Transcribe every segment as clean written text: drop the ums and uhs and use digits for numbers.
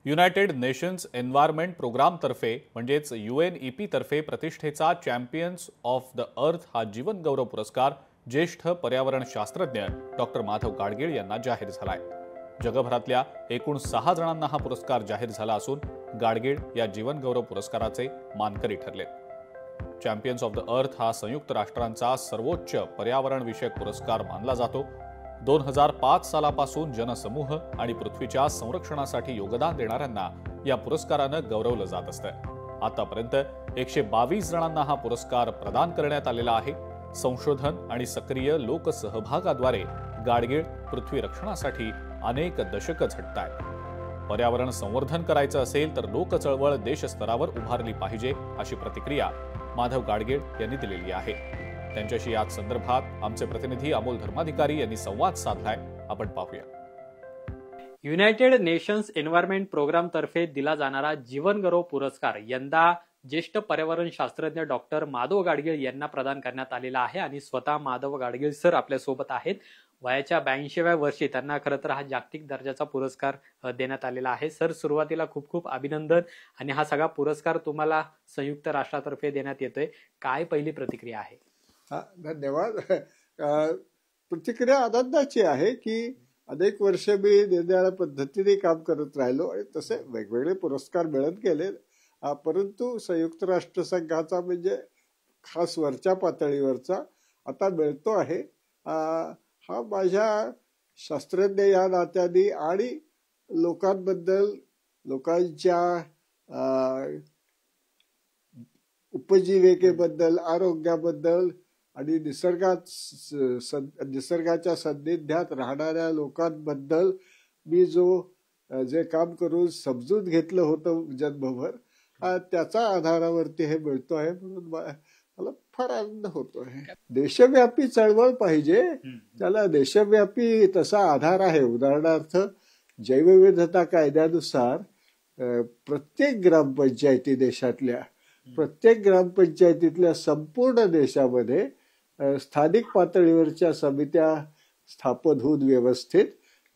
United nations environment प्रोग्रामतर्फे म्हणजेच UNEP तर्फे प्रतिष्ठेचा चॅम्पियन्स ऑफ द अर्थ हा जीवन गौरव पुरस्कार ज्येष्ठ पर्यावरण शास्त्रज्ञ डॉक्टर माधव गाडगीळ यांना जाहीर झालाय। जगभरातल्या एकूण 6 जणांना हा पुरस्कार जाहीर झाला असून गाडगीळ या जीवन गौरव पुरस्काराचे मानकरी ठरलेत। चॅम्पियन्स ऑफ द अर्थ हा संयुक्त राष्ट्रांचा सर्वोच्च पर्यावरण विषयक पुरस्कार मानला जातो। 2005 सालापासून जनसमूह आणि पृथ्वीच्या संरक्षणासाठी योगदान देणाऱ्यांना या पुरस्कारानं गौरवलं जात असतं। आतापर्यंत 122 जणांना हा पुरस्कार प्रदान करण्यात आलेला आहे। संशोधन आणि सक्रिय लोकसहभागाद्वारे गाडगीळ पृथ्वी रक्षणासाठी अनेक दशकं झटतायत। पर्यावरण संवर्धन करायचं असेल तर लोकचळवळ देशस्तरावर उभारली पाहिजे अशी प्रतिक्रिया माधव गाडगीळ यांनी दिलेली आहे। त्यांच्याशी याच संदर्भात आमचे प्रतिनिधी अमोल धर्माधिकारी यांनी संवाद साधलाय, आपण पाहूया। युनायटेड नेशन्स एन्व्हायरमेंट प्रोग्राम तर्फे दिला जाणारा जीवन गौरव पुरस्कार यंदा ज्येष्ठ पर्यावरण शास्त्रज्ञ डॉक्टर माधव गाडगीळ यांना प्रदान करण्यात आलेला आहे आणि स्वतः माधव गाडगीळ सर आपल्या सोबत आहेत। वयाच्या 82व्या वर्षी त्यांना खरं तर हा जागतिक दर्जाचा पुरस्कार देण्यात आलेला आहे। सर, सुरुवातीला खूप खूप अभिनंदन आणि हा सगळा पुरस्कार तुम्हाला संयुक्त राष्ट्रातर्फे देण्यात येतोय, काय पहिली प्रतिक्रिया आहे? धन्यवाद। प्रतिक्रिया आनंदाची आहे की अनेक वर्ष मी निर्णयाच्या पद्धतीने काम करत राहिलो आणि तसे वेगवेगळे पुरस्कार मिळत गेले, परंतु संयुक्त राष्ट्र संघाचा म्हणजे खास वरच्या पातळीवरचा आता मिळतो आहे। हा माझ्या शास्त्रज्ञ या नात्याने आणि लोकांबद्दल, लोकांच्या उपजीविकेबद्दल, आरोग्याबद्दल आणि निसर्गाच्या सान्निध्यात राहणाऱ्या लोकांबद्दल मी जे काम करून समजून घेतलं होतं जन्मभर, त्याचा आधारावरती हे मिळतो आहे, म्हणून मला फार आनंद होतो आहे। देशव्यापी चळवळ पाहिजे, त्याला देशव्यापी तसा आधार आहे। उदाहरणार्थ जैवविविधता कायद्यानुसार प्रत्येक ग्रामपंचायती देशातल्या प्रत्येक ग्रामपंचायतीतल्या संपूर्ण देशामध्ये स्थानिक पातळीवरच्या समित्या स्थापन होऊन व्यवस्थित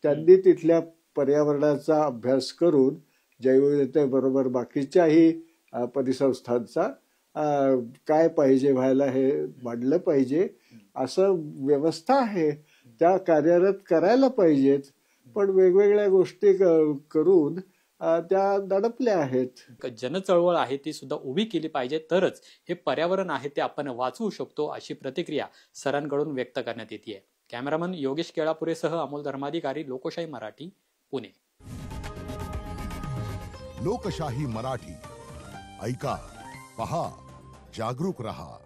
त्यांनी तिथल्या पर्यावरणाचा अभ्यास करून जैवविविधतेबरोबर बाकीच्याही परिसंस्थांचा काय पाहिजे व्हायला हे मांडलं पाहिजे, असं व्यवस्था आहे। त्या कार्यरत करायला पाहिजेत, पण वेगवेगळ्या गोष्टी करून त्या दडपल्या आहेत। जनचळवळ आहे ती सुद्धा उभी केली पाहिजे, तरच हे पर्यावरण आहे ते आपण वाचवू शकतो, अशी प्रतिक्रिया सरांकडून व्यक्त करण्यात येते। कॅमेरामन योगेश केळापुरेसह अमोल धर्माधिकारी, लोकशाही मराठी, पुणे। लोकशाही मराठी, ऐका, पहा, जागरूक रहा।